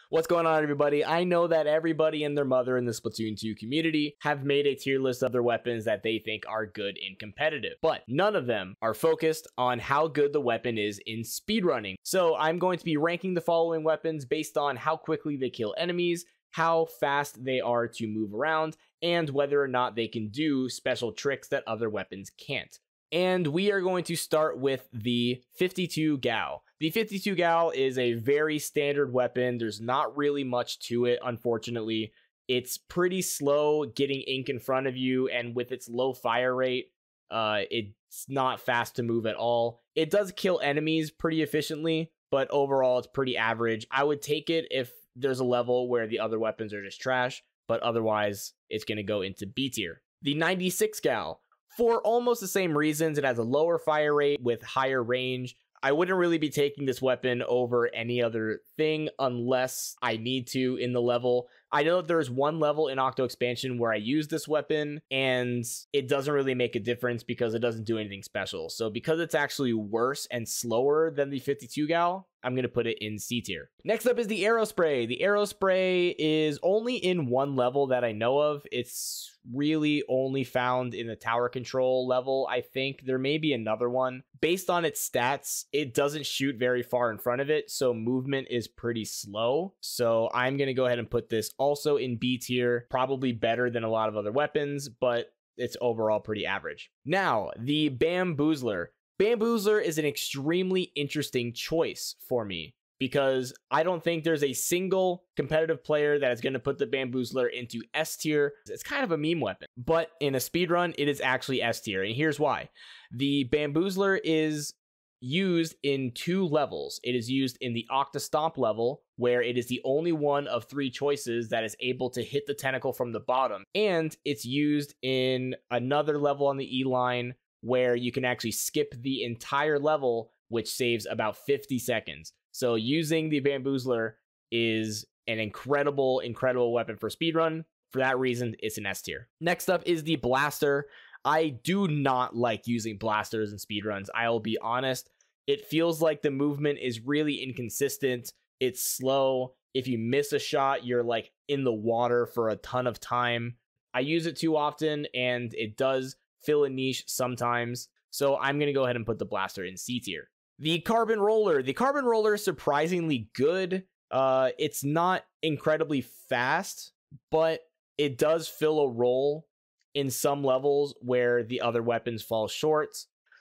What's going on, everybody? I know that everybody and their mother in the Splatoon 2 community have made a tier list of their weapons that they think are good in competitive, but none of them are focused on how good the weapon is in speedrunning. So I'm going to be ranking the following weapons based on how quickly they kill enemies, how fast they are to move around, and whether or not they can do special tricks that other weapons can't. And we are going to start with the 52 Gal. The 52 Gal is a very standard weapon. There's not really much to it, unfortunately. It's pretty slow getting ink in front of you, and with its low fire rate, it's not fast to move at all. It does kill enemies pretty efficiently, but overall it's pretty average. I would take it if there's a level where the other weapons are just trash, but otherwise it's going to go into B tier. The 96 Gal. For almost the same reasons, it has a lower fire rate with higher range. I wouldn't really be taking this weapon over any other thing unless I need to in the level. I know that there's one level in Octo Expansion where I use this weapon, and it doesn't really make a difference because it doesn't do anything special. So because it's actually worse and slower than the 52 Gal, I'm going to put it in C tier. Next up is the Arrow Spray. The Arrow Spray is only in one level that I know of. It's really only found in the tower control level. I think there may be another one. Based on its stats, it doesn't shoot very far in front of it, so movement is pretty slow. So I'm going to go ahead and put this also in B tier, probably better than a lot of other weapons, but it's overall pretty average. Now, the Bamboozler. Bamboozler is an extremely interesting choice for me because I don't think there's a single competitive player that is going to put the Bamboozler into S tier. It's kind of a meme weapon, but in a speedrun, it is actually S tier, and here's why. The Bamboozler is used in two levels. It is used in the Octa Stomp level, where it is the only one of three choices that is able to hit the tentacle from the bottom, and it's used in another level on the E line where you can actually skip the entire level, which saves about 50 seconds. So using the Bamboozler is an incredible weapon for speedrun. For that reason, it's an S tier. Next up is the Blaster. I do not like using blasters in speedruns. I'll be honest. It feels like the movement is really inconsistent. It's slow. If you miss a shot, you're like in the water for a ton of time. I use it too often, and it does fill a niche sometimes. So I'm going to go ahead and put the Blaster in C tier. The Carbon Roller. The Carbon Roller is surprisingly good. It's not incredibly fast, but it does fill a role in some levels where the other weapons fall short.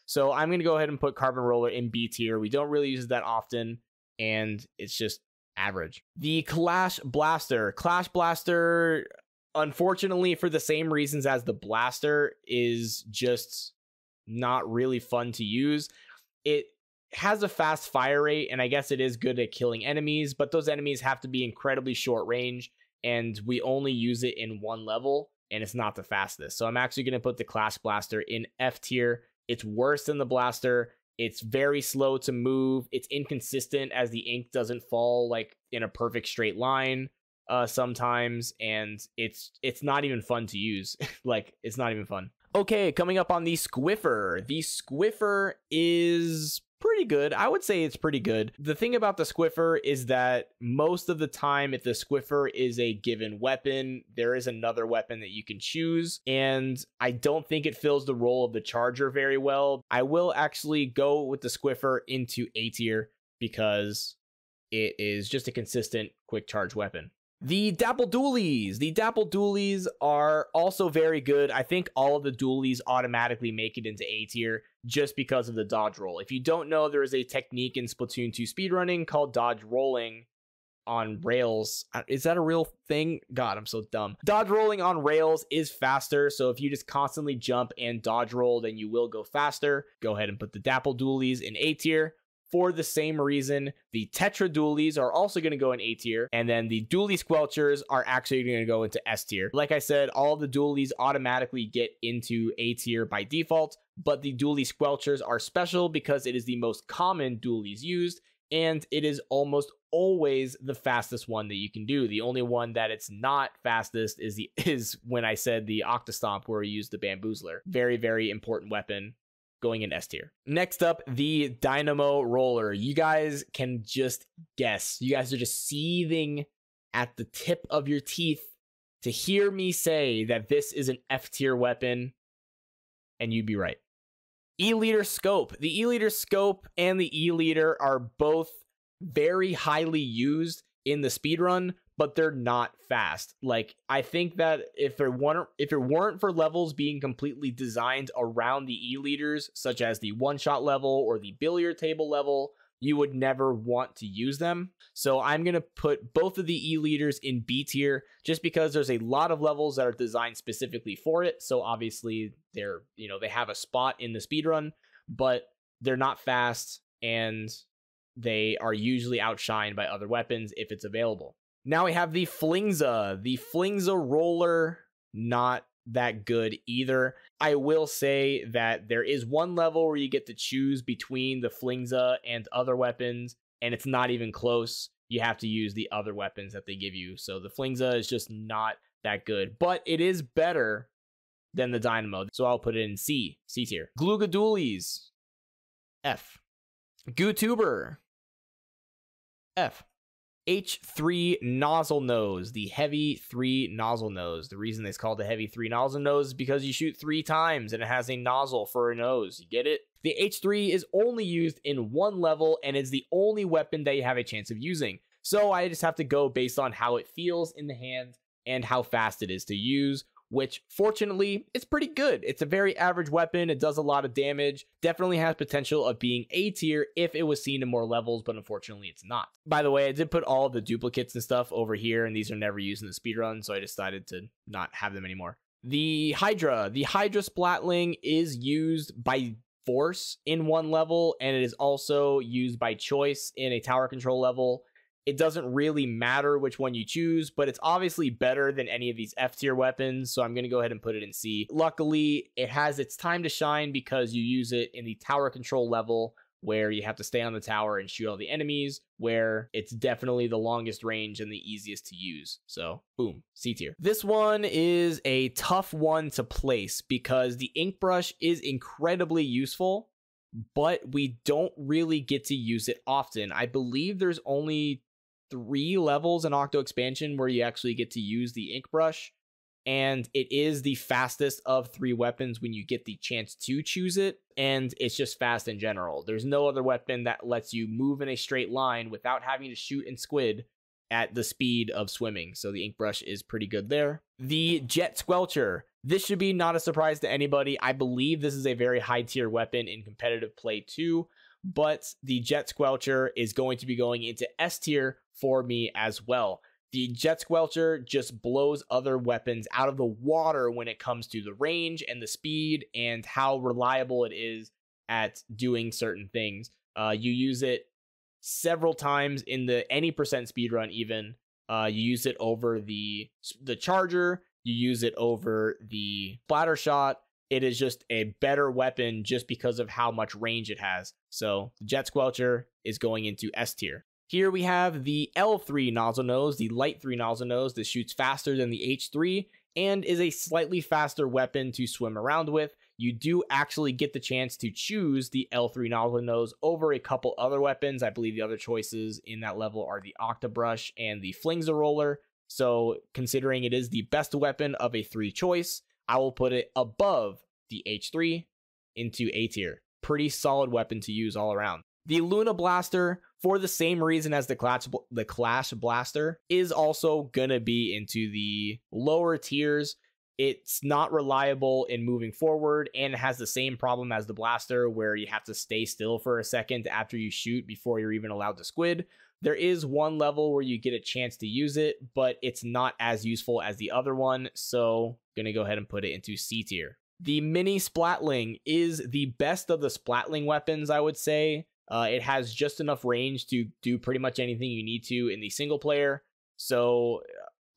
So I'm going to go ahead and put Carbon Roller in B tier. We don't really use it that often, and it's just average. The Clash Blaster. Clash Blaster, unfortunately, for the same reasons as the Blaster, is just not really fun to use. It has a fast fire rate, and I guess it is good at killing enemies, but those enemies have to be incredibly short range, and we only use it in one level, and it's not the fastest. So I'm actually going to put the Clash Blaster in F tier. It's worse than the Blaster. It's very slow to move. It's inconsistent as the ink doesn't fall like in a perfect straight line sometimes, and it's not even fun to use. Like, it's not even fun. Okay, coming up on the Squiffer. The Squiffer is pretty good. I would say it's pretty good. The thing about the Squiffer is that most of the time, if the Squiffer is a given weapon, there is another weapon that you can choose, and I don't think it fills the role of the Charger very well. I will actually go with the Squiffer into A tier because it is just a consistent quick charge weapon. The Dapple Dualies. The Dapple Dualies are also very good. I think all of the Dualies automatically make it into A tier just because of the dodge roll. If you don't know, there is a technique in Splatoon 2 speedrunning called dodge rolling on rails. Is that a real thing? God, I'm so dumb. Dodge rolling on rails is faster, so if you just constantly jump and dodge roll, then you will go faster. Go ahead and put the Dapple Dualies in A tier. For the same reason, the Tetra Dualies are also going to go in A tier, and then the Dualie Squelchers are actually going to go into S tier. Like I said, all the Dualies automatically get into A tier by default, but the Dualie Squelchers are special because it is the most common Dualies used, and it is almost always the fastest one that you can do. The only one that it's not fastest is when I said the Octa Stomp, where we use the Bamboozler. Very, very important weapon. Going in S tier. Next up, the Dynamo Roller. You guys can just guess. You guys are just seething at the tip of your teeth to hear me say that this is an F tier weapon, and you'd be right. E-liter scope. The e-liter scope and the e-liter are both very highly used in the speedrun, but they're not fast. Like, I think that if it weren't for levels being completely designed around the e-liters, such as the one-shot level or the billiard table level, you would never want to use them. So I'm going to put both of the e-liters in B tier just because there's a lot of levels that are designed specifically for it. So obviously they're, they have a spot in the speedrun, but they're not fast and they are usually outshined by other weapons if it's available. Now we have the Flingza. The Flingza Roller, not that good either. I will say that there is one level where you get to choose between the Flingza and other weapons, and it's not even close. You have to use the other weapons that they give you. So the Flingza is just not that good, but it is better than the Dynamo. So I'll put it in C tier. Gluga Dualies, F. GooTuber, F. H3 Nozzle Nose, the heavy 3 nozzle nose. The reason it's called the heavy 3 nozzle nose is because you shoot 3 times and it has a nozzle for a nose. You get it? The H3 is only used in one level and is the only weapon that you have a chance of using. So I just have to go based on how it feels in the hand and how fast it is to use, which fortunately it's pretty good. It's a very average weapon. It does a lot of damage. Definitely has potential of being A tier if it was seen in more levels, but unfortunately it's not. By the way, I did put all the duplicates and stuff over here, and these are never used in the speedrun, so I decided to not have them anymore. The Hydra Splatling is used by force in one level, and it is also used by choice in a tower control level. It doesn't really matter which one you choose, but it's obviously better than any of these F tier weapons, so I'm going to go ahead and put it in C. Luckily, it has its time to shine because you use it in the tower control level where you have to stay on the tower and shoot all the enemies, where it's definitely the longest range and the easiest to use. So, boom, C tier. This one is a tough one to place because the ink brush is incredibly useful, but we don't really get to use it often. I believe there's only 3 levels in Octo Expansion where you actually get to use the ink brush, and it is the fastest of 3 weapons when you get the chance to choose it, and it's just fast in general. There's no other weapon that lets you move in a straight line without having to shoot and squid at the speed of swimming, so the ink brush is pretty good there. The Jet Squelcher. This should be not a surprise to anybody. I believe this is a very high tier weapon in competitive play too, but the Jet Squelcher is going to be going into S tier for me as well. The Jet Squelcher just blows other weapons out of the water when it comes to the range and the speed and how reliable it is at doing certain things. You use it several times in the any percent speedrun even. You use it over the charger. You use it over the Spidershot. It is just a better weapon just because of how much range it has. So the Jet Squelcher is going into S tier. Here we have the L3 Nozzle Nose, the light 3 Nozzle Nose. This shoots faster than the H3 and is a slightly faster weapon to swim around with. You do actually get the chance to choose the L3 Nozzle Nose over a couple other weapons. I believe the other choices in that level are the Octa Brush and the Flingza Roller. So considering it is the best weapon of a 3 choice, I will put it above the H3 into A tier. Pretty solid weapon to use all around. The Luna Blaster, for the same reason as the Clash Blaster, is also gonna be into the lower tiers. It's not reliable in moving forward and it has the same problem as the Blaster where you have to stay still for a second after you shoot before you're even allowed to squid. There is one level where you get a chance to use it, but it's not as useful as the other one, so gonna go ahead and put it into C tier. The Mini Splatling is the best of the Splatling weapons, I would say. It has just enough range to do pretty much anything you need to in the single player, so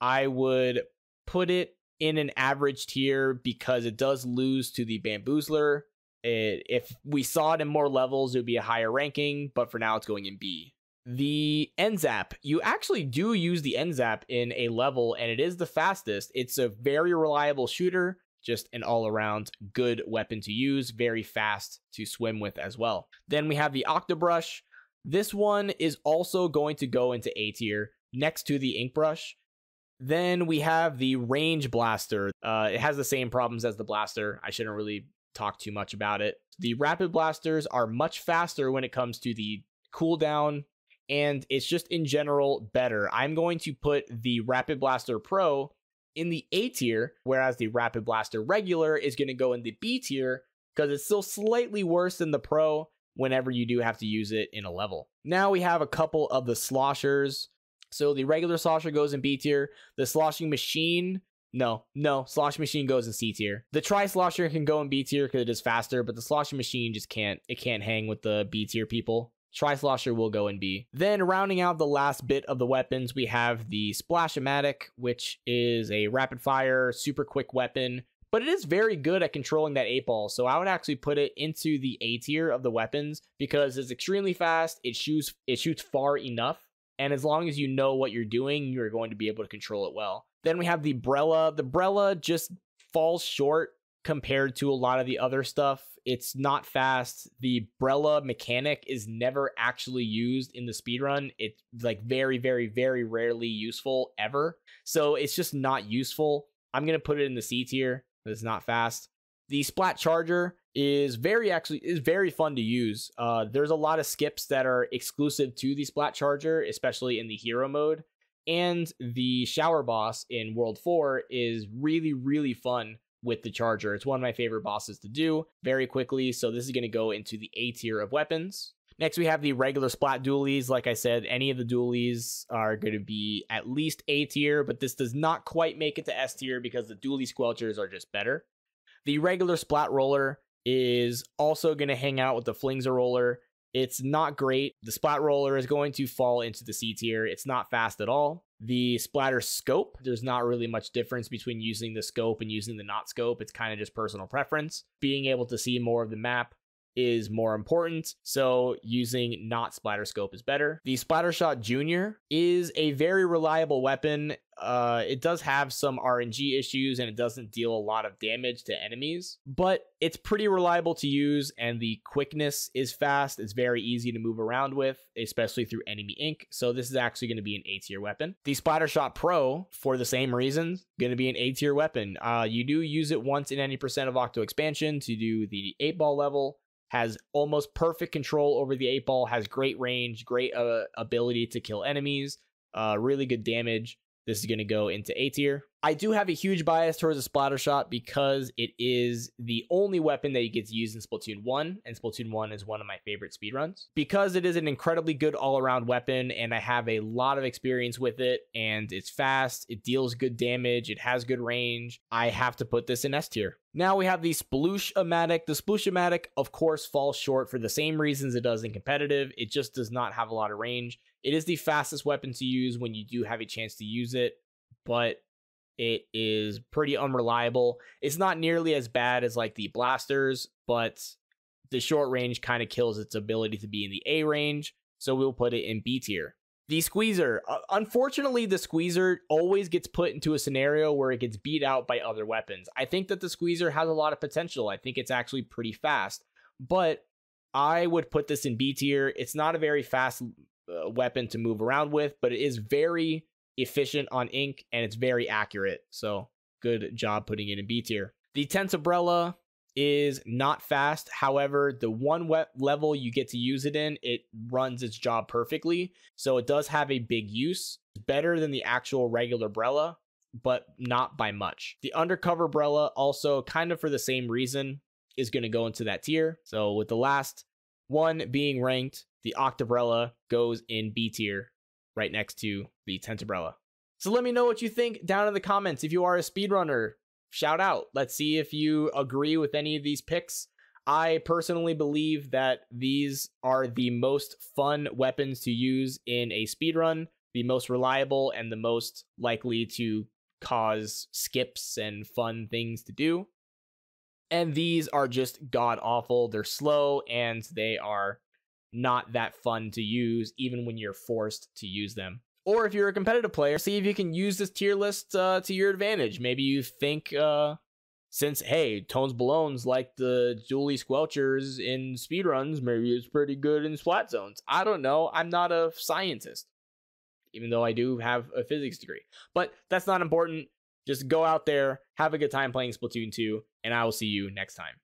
I would put it in an average tier because it does lose to the Bamboozler. If we saw it in more levels, it would be a higher ranking, but for now it's going in B. The NZAP. You actually do use the NZAP in a level, and it is the fastest. It's a very reliable shooter, just an all-around good weapon to use, very fast to swim with as well. Then we have the Octa Brush. This one is also going to go into A tier next to the ink brush. Then we have the range blaster. It has the same problems as the blaster. I shouldn't really talk too much about it. The rapid blasters are much faster when it comes to the cooldown, and it's just in general better. I'm going to put the Rapid Blaster Pro in the A tier, whereas the Rapid Blaster Regular is going to go in the B tier because it's still slightly worse than the Pro whenever you do have to use it in a level. Now we have a couple of the sloshers. So the regular slosher goes in B tier. The sloshing machine, sloshing machine goes in C tier. The tri-slosher can go in B tier because it is faster, but the sloshing machine just can't hang with the B tier people. Tri-slosher will go in B. Then rounding out the last bit of the weapons, we have the Splash-O-Matic, which is a rapid fire, super quick weapon, but it is very good at controlling that 8-ball. So I would actually put it into the A tier of the weapons because it's extremely fast. It shoots far enough. And as long as you know what you're doing, you're going to be able to control it well. Then we have the Brella. The Brella just falls short compared to a lot of the other stuff. It's not fast. The Brella mechanic is never actually used in the speedrun. It's like very, very, very rarely useful ever. So it's just not useful. I'm going to put it in the C tier. It's not fast. The Splat Charger is very fun to use. There's a lot of skips that are exclusive to the Splat Charger, especially in the hero mode. And the Shower Boss in World 4 is really, really fun with the Charger. It's one of my favorite bosses to do very quickly. So this is going to go into the A tier of weapons. Next, we have the regular Splat Dualies. Like I said, any of the Dualies are going to be at least A tier, but this does not quite make it to S tier because the Dualie Squelchers are just better. The regular Splat Roller is also going to hang out with the Flingser Roller. It's not great. The Splat Roller is going to fall into the C tier. It's not fast at all. The Splatter Scope, there's not really much difference between using the scope and using the not scope. It's kind of just personal preference. Being able to see more of the map is more important, so using not splatter scope is better. The Spidershot Jr. is a very reliable weapon. It does have some RNG issues and it doesn't deal a lot of damage to enemies, but it's pretty reliable to use and the quickness is fast. It's very easy to move around with, especially through enemy ink. So this is actually going to be an A tier weapon. The Spidershot Pro, for the same reasons, going to be an A tier weapon. You do use it once in any percent of Octo expansion to do the 8-ball level. Has almost perfect control over the 8-ball, has great range, great ability to kill enemies, really good damage. This is going to go into A tier. I do have a huge bias towards the Splattershot because it is the only weapon that you get to use in Splatoon 1, and Splatoon 1 is one of my favorite speedruns. Because it is an incredibly good all-around weapon, and I have a lot of experience with it, and it's fast, it deals good damage, it has good range, I have to put this in S tier. Now we have the Sploosh-O-Matic. The Sploosh-O-Matic, of course, falls short for the same reasons it does in competitive. It just does not have a lot of range. It is the fastest weapon to use when you do have a chance to use it, but it is pretty unreliable. It's not nearly as bad as like the blasters, but the short range kind of kills its ability to be in the A range, so we'll put it in B tier. The Squeezer. Unfortunately, the Squeezer always gets put into a scenario where it gets beat out by other weapons. I think that the Squeezer has a lot of potential. I think it's actually pretty fast, but I would put this in B tier. It's not a very fast weapon to move around with, but it is very efficient on ink and it's very accurate, so good job putting it in B tier. The Brella is not fast, however the one level you get to use it in, it runs its job perfectly, so it does have a big use. It's better than the actual regular Brella, but not by much. The Undercover Brella, also kind of for the same reason, is going to go into that tier. So with the last one being ranked, the Octa Brella goes in B tier, right next to the Brella. So let me know what you think down in the comments. If you are a speedrunner, shout out. Let's see if you agree with any of these picks. I personally believe that these are the most fun weapons to use in a speedrun, the most reliable and the most likely to cause skips and fun things to do. And these are just god awful. They're slow and they are not that fun to use, even when you're forced to use them. Or if you're a competitive player, see if you can use this tier list to your advantage. Maybe you think, since, hey, TonesBalones like the Dualie Squelchers in speedruns, maybe it's pretty good in splat zones. I don't know. I'm not a scientist. even though I do have a physics degree. But that's not important. Just go out there, have a good time playing Splatoon 2, and I will see you next time.